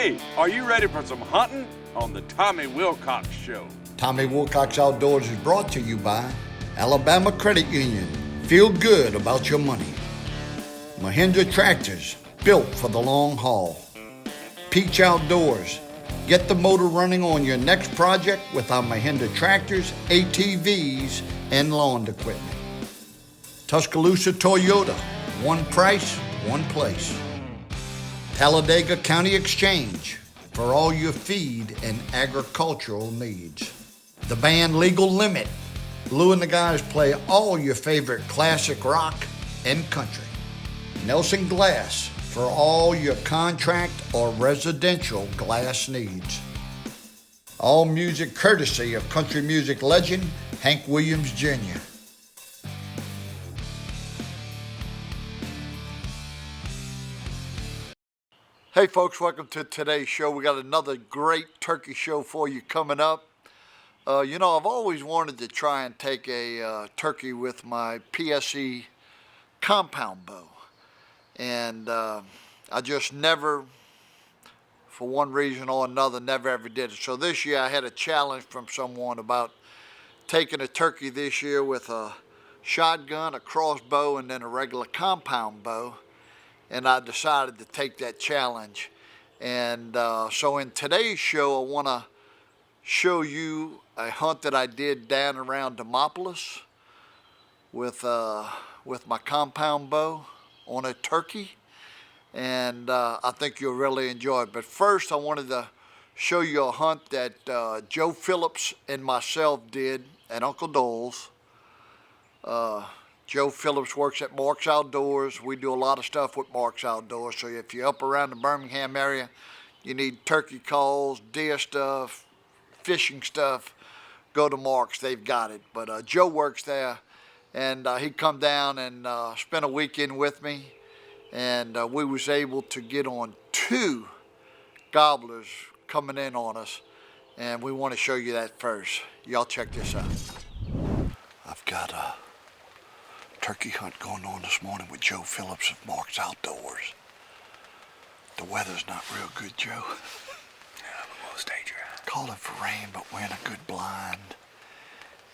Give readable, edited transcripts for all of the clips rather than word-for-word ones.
Hey, are you ready for some hunting on the Tommy Wilcox Show? Tommy Wilcox Outdoors is brought to you by Alabama Credit Union. Feel good about your money. Mahindra Tractors, built for the long haul. Peach Outdoors. Get the motor running on your next project with our Mahindra tractors, ATVs, and lawn equipment. Tuscaloosa Toyota. One price, one place. Talladega County Exchange for all your feed and agricultural needs. The band Legal Limit. Lou and the guys play all your favorite classic rock and country. Nelson Glass for all your contract or residential glass needs. All music courtesy of country music legend Hank Williams Jr. Hey folks, welcome to today's show. We got another great turkey show for you coming up. I've always wanted to try and take a turkey with my PSE compound bow. And I just never, for one reason or another, never ever did it. So this year I had a challenge from someone about taking a turkey this year with a shotgun, a crossbow, and then a regular compound bow. And I decided to take that challenge. And so in today's show, I want to show you a hunt that I did down around Demopolis with my compound bow on a turkey. And I think you'll really enjoy it. But first, I wanted to show you a hunt that Joe Phillips and myself did at Uncle Dole's. Joe Phillips works at Mark's Outdoors. We do a lot of stuff with Mark's Outdoors. So if you're up around the Birmingham area, you need turkey calls, deer stuff, fishing stuff, go to Mark's. They've got it. But Joe works there, and he come down and spent a weekend with me. And we was able to get on 2 gobblers coming in on us. And we want to show you that first. Y'all check this out. I've got a turkey hunt going on this morning with Joe Phillips of Mark's Outdoors. The weather's not real good, Joe. Yeah, but we'll stay dry. Calling for rain, but we're in a good blind.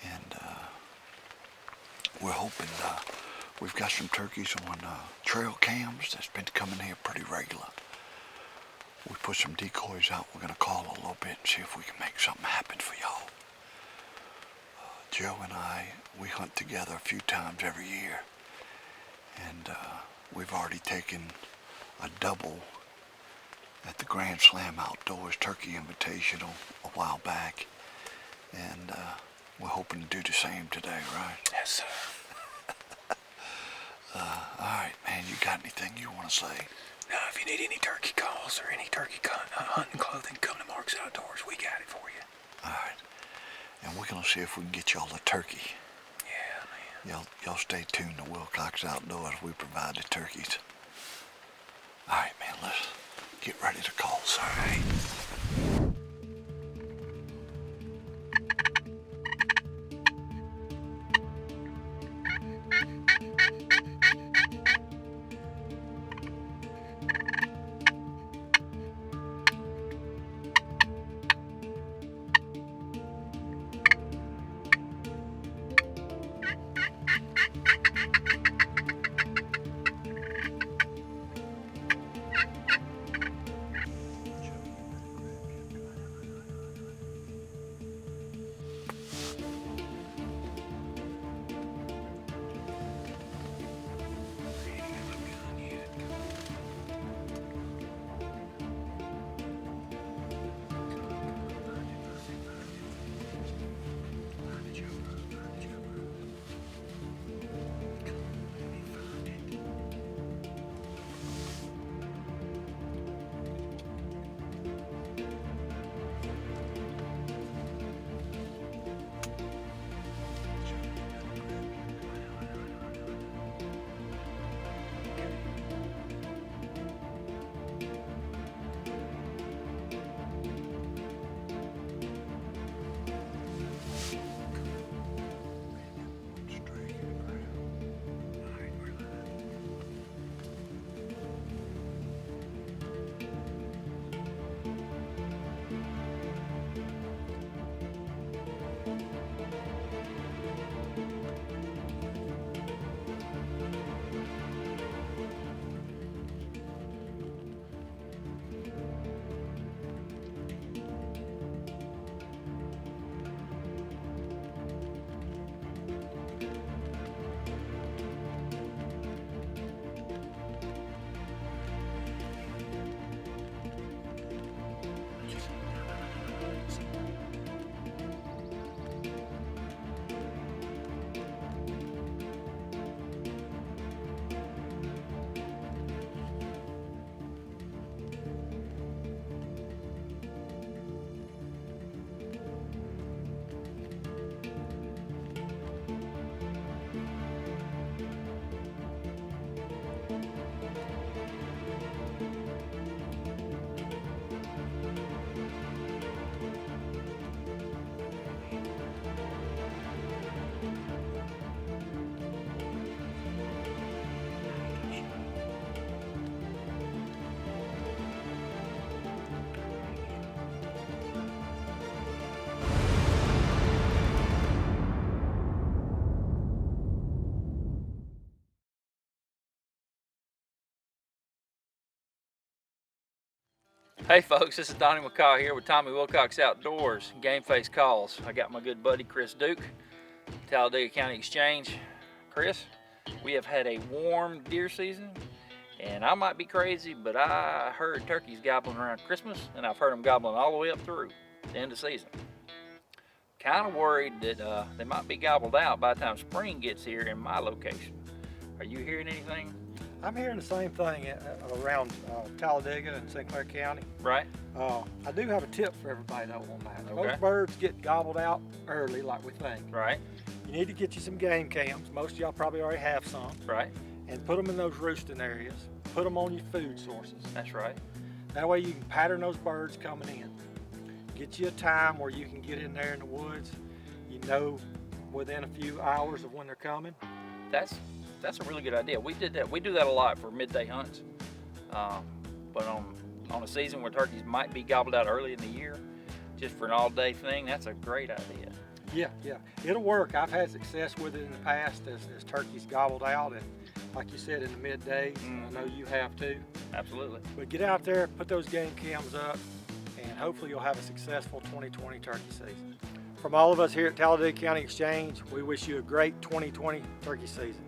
And we're hoping we've got some turkeys on trail cams that's been coming here pretty regular. We put some decoys out. We're going to call a little bit and see if we can make something happen for y'all. Joe and I, we hunt together a few times every year, and we've already taken a double at the Grand Slam Outdoors Turkey Invitational a while back, and we're hoping to do the same today, right? Yes, sir. All right, man, you got anything you want to say? Now, if you need any turkey calls or any turkey hunting clothing, come to Mark's Outdoors. We got it for you. All right. And we're going to see if we can get y'all a turkey. Yeah, man. Y'all stay tuned to Wilcox Outdoors. We provide the turkeys. All right, man, let's get ready to call, sir. All right. Hey folks, this is Donnie McCaw here with Tommy Wilcox Outdoors, Game Face Calls. I got my good buddy Chris Duke, Talladega County Exchange. Chris, we have had a warm deer season, and I might be crazy, but I heard turkeys gobbling around Christmas, and I've heard them gobbling all the way up through the end of the season. Kind of worried that they might be gobbled out by the time spring gets here in my location. Are you hearing anything? I'm hearing the same thing around Talladega and St. Clair County. Right. I do have a tip for everybody that on that. Okay. Most birds get gobbled out early, like we think. Right. You need to get you some game cams. Most of y'all probably already have some. Right. And put them in those roosting areas. Put them on your food sources. That's right. That way you can pattern those birds coming in. Get you a time where you can get in there in the woods. You know within a few hours of when they're coming. That's a really good idea. We did that. We do that a lot for midday hunts. But on a season where turkeys might be gobbled out early in the year, just for an all-day thing, that's a great idea. Yeah, it'll work. I've had success with it in the past as turkeys gobbled out, and like you said, in the middays. I know you have too. Absolutely. But get out there, put those game cams up, and hopefully you'll have a successful 2020 turkey season. From all of us here at Talladega County Exchange, we wish you a great 2020 turkey season.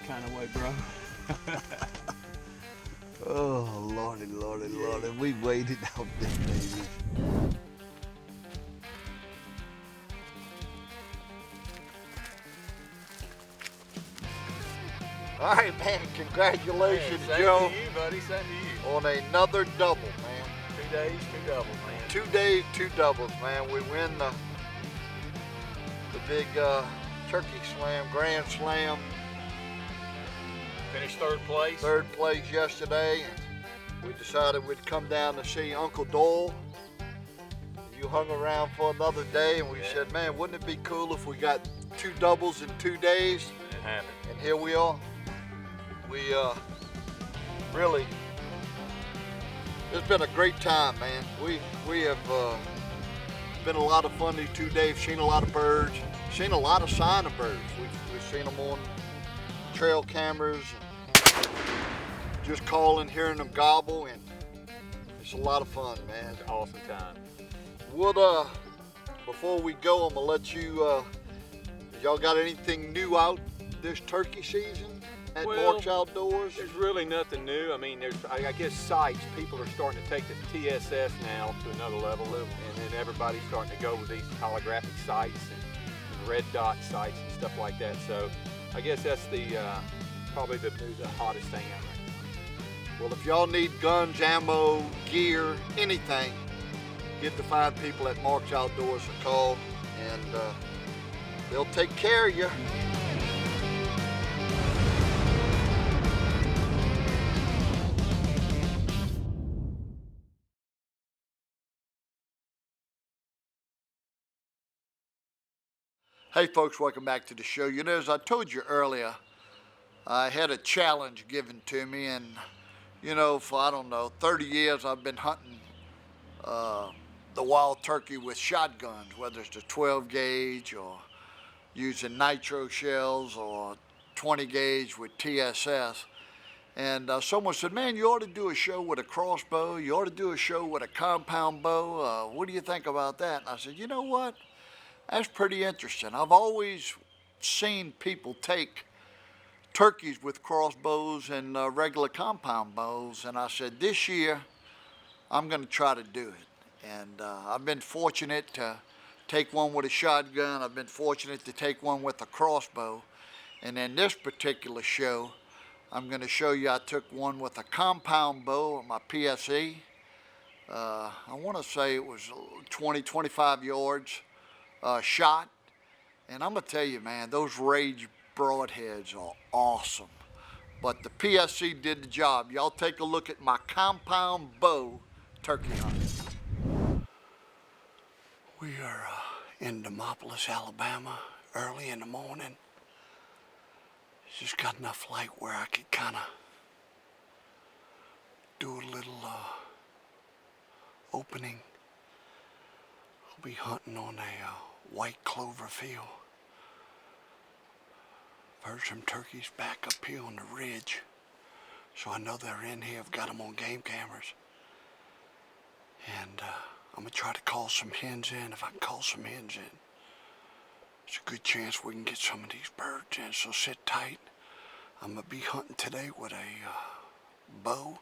Kind of way, bro. Oh, Lordy, we waited out this baby. All right, man, congratulations, Hey, Joe, same to you, buddy. Same to you. on another double, man. 2 days, 2 doubles, man. 2 days, 2 doubles, man. We win the big turkey slam, grand slam. Finished third place. Third place yesterday, and we decided we'd come down to see Uncle Doyle. You hung around for another day, and we said, man, wouldn't it be cool if we got 2 doubles in 2 days? And it happened. And here we are. We really, it's been a great time, man. We have been a lot of fun these 2 days. Seen a lot of birds, seen a lot of sign of birds. We've seen them on trail cameras, and just calling, hearing them gobble, and it's a lot of fun, man. It's an awesome time. What before we go, I'm gonna let you. Y'all got anything new out this turkey season at Well, Marks Outdoors? There's really nothing new. I mean, I guess sights. People are starting to take the TSS now to another level, and then everybody's starting to go with these holographic sights and red dot sights and stuff like that. So I guess that's probably the hottest thing out there. Well, if y'all need guns, ammo, gear, anything, get the fine people at Marks Outdoors a call, and they'll take care of you. Hey folks, welcome back to the show. You know, as I told you earlier, I had a challenge given to me, and You know, for I don't know, 30 years I've been hunting the wild turkey with shotguns, whether it's the 12 gauge or using nitro shells or 20 gauge with TSS. And someone said, man, you ought to do a show with a crossbow. You ought to do a show with a compound bow. What do you think about that? And I said, you know what? That's pretty interesting. I've always seen people take turkeys with crossbows and regular compound bows. And I said, this year, I'm going to try to do it. And I've been fortunate to take one with a shotgun. I've been fortunate to take one with a crossbow. And in this particular show, I'm going to show you I took one with a compound bow, my PSE. I want to say it was 20, 25 yards shot. And I'm going to tell you, man, those Rage broadheads are awesome. But the PSE did the job. Y'all take a look at my compound bow turkey hunt. We are in Demopolis, Alabama, early in the morning. Just got enough light where I could kind of do a little opening. I'll be hunting on a white clover field. I've heard some turkeys back up here on the ridge, so I know they're in here. I've got them on game cameras. And I'm going to try to call some hens in. If I can call some hens in, it's a good chance we can get some of these birds in, so sit tight. I'm going to be hunting today with a bow.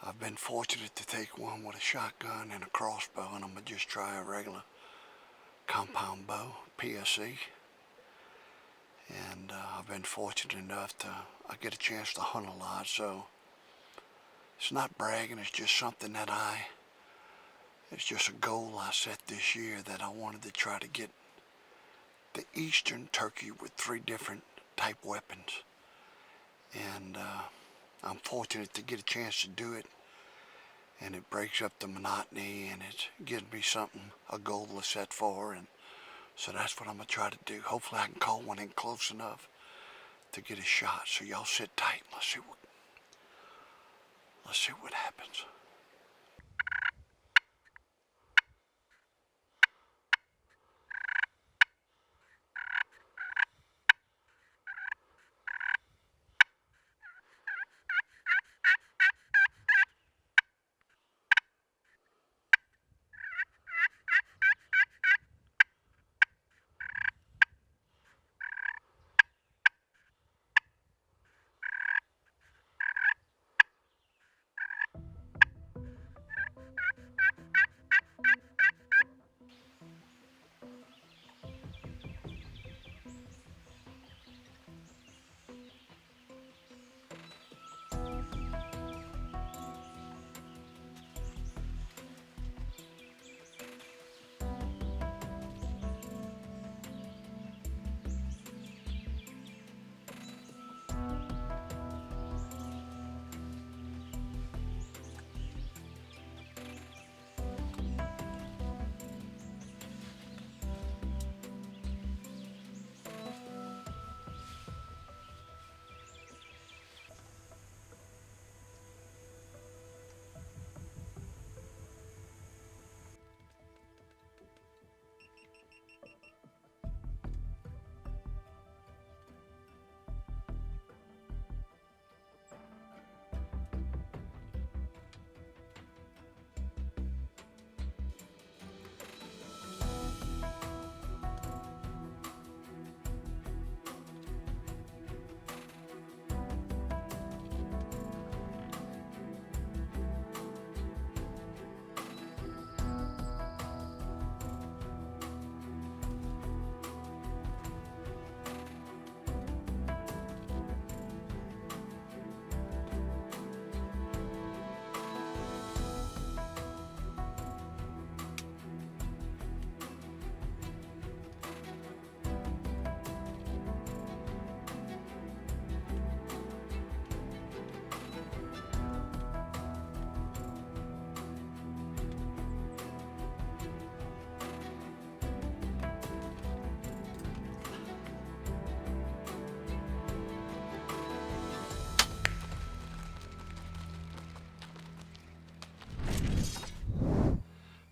I've been fortunate to take one with a shotgun and a crossbow, and I'm going to just try a regular compound bow, PSE. And I've been fortunate enough I get a chance to hunt a lot, so it's not bragging, it's just something that it's just a goal I set this year, that I wanted to try to get the eastern turkey with 3 different type weapons. And I'm fortunate to get a chance to do it, and it breaks up the monotony, and it gives me something, a goal to set for, and so that's what I'm going to try to do. Hopefully I can call one in close enough to get a shot. So y'all sit tight. Let's see what happens.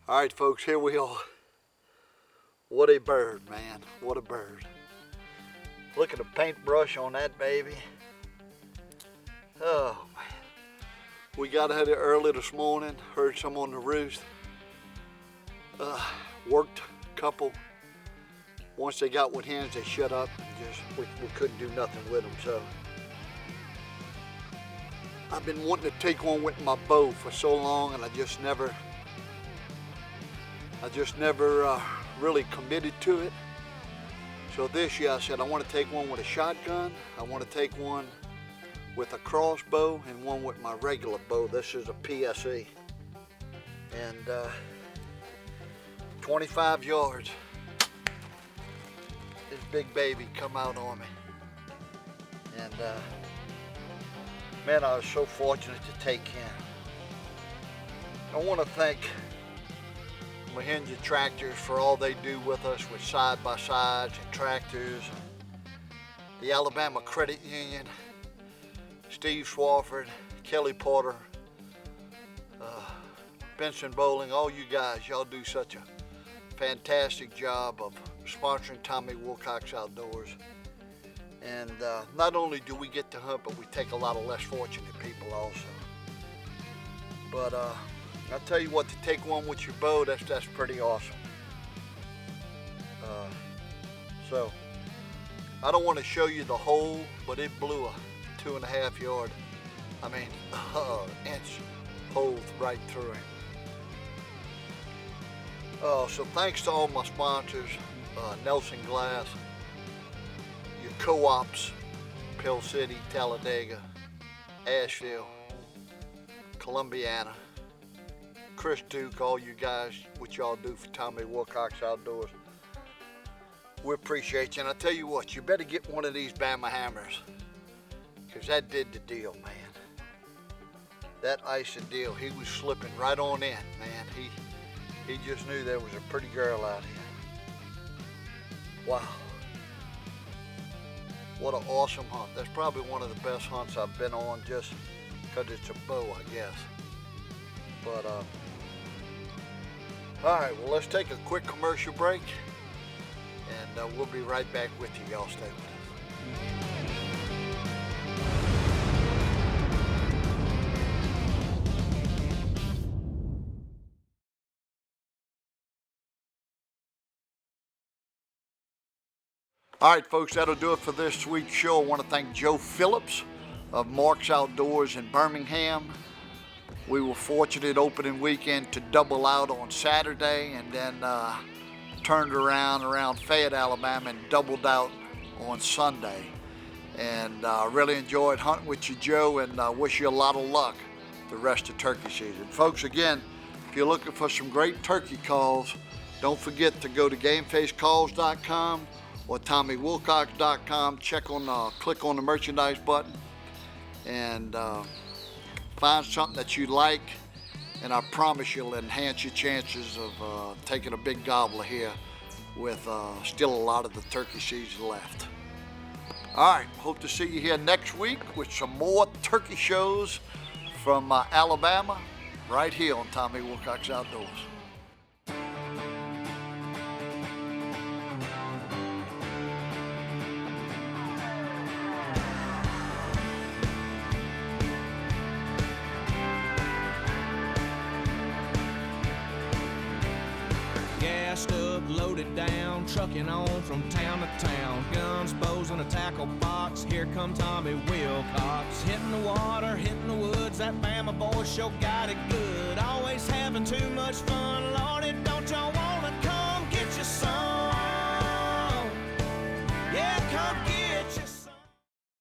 All right, folks, here we are. What a bird, man. What a bird. Look at the paintbrush on that baby. Oh, man. We got out here early this morning, heard some on the roost. Worked a couple. Once they got with hens, they shut up. We couldn't do nothing with them, so. I've been wanting to take one with my bow for so long, and I just never really committed to it. So this year I said I want to take one with a shotgun, I want to take one with a crossbow, and one with my regular bow. This is a PSE. And 25 yards. This big baby come out on me. And man, I was so fortunate to take him. I want to thank Mahindra Tractors for all they do with us with side-by-sides and tractors. The Alabama Credit Union, Steve Swafford, Kelly Porter, Benson Bowling, all you guys, y'all do such a fantastic job of sponsoring Tommy Wilcox Outdoors. And not only do we get to hunt, but we take a lot of less fortunate people also. But I'll tell you what, to take one with your bow, that's pretty awesome. So, I don't want to show you the hole, but it blew a 2.5 yard, inch hole right through him. So thanks to all my sponsors, Nelson Glass, your co-ops, Pill City, Talladega, Asheville, Columbiana, Chris Duke, all you guys, what y'all do for Tommy Wilcox Outdoors. We appreciate you. And I tell you what, you better get one of these Bama hammers, because that did the deal, man. That icing deal, he was slipping right on in, man. He just knew there was a pretty girl out here. Wow. What an awesome hunt. That's probably one of the best hunts I've been on, just because it's a bow, I guess. But, all right, well, let's take a quick commercial break, and we'll be right back with you. Y'all stay with us. All right, folks, that'll do it for this week's show. I want to thank Joe Phillips of Mark's Outdoors in Birmingham. We were fortunate opening weekend to double out on Saturday, and then turned around Fayette, Alabama, and doubled out on Sunday. And really enjoyed hunting with you, Joe, and wish you a lot of luck the rest of turkey season. Folks, again, if you're looking for some great turkey calls, don't forget to go to GameFaceCalls.com or TommyWilcox.com. Click on the merchandise button and find something that you like, and I promise you'll enhance your chances of taking a big gobbler here with still a lot of the turkey season left. All right, hope to see you here next week with some more turkey shows from Alabama, right here on Tommy Wilcox Outdoors. Loaded down, trucking on from town to town. Guns, bows, and a tackle box. Here come Tommy Wilcox. Hitting the water, hitting the woods. That Bama boy sure got it good. Always having too much fun, Lordy.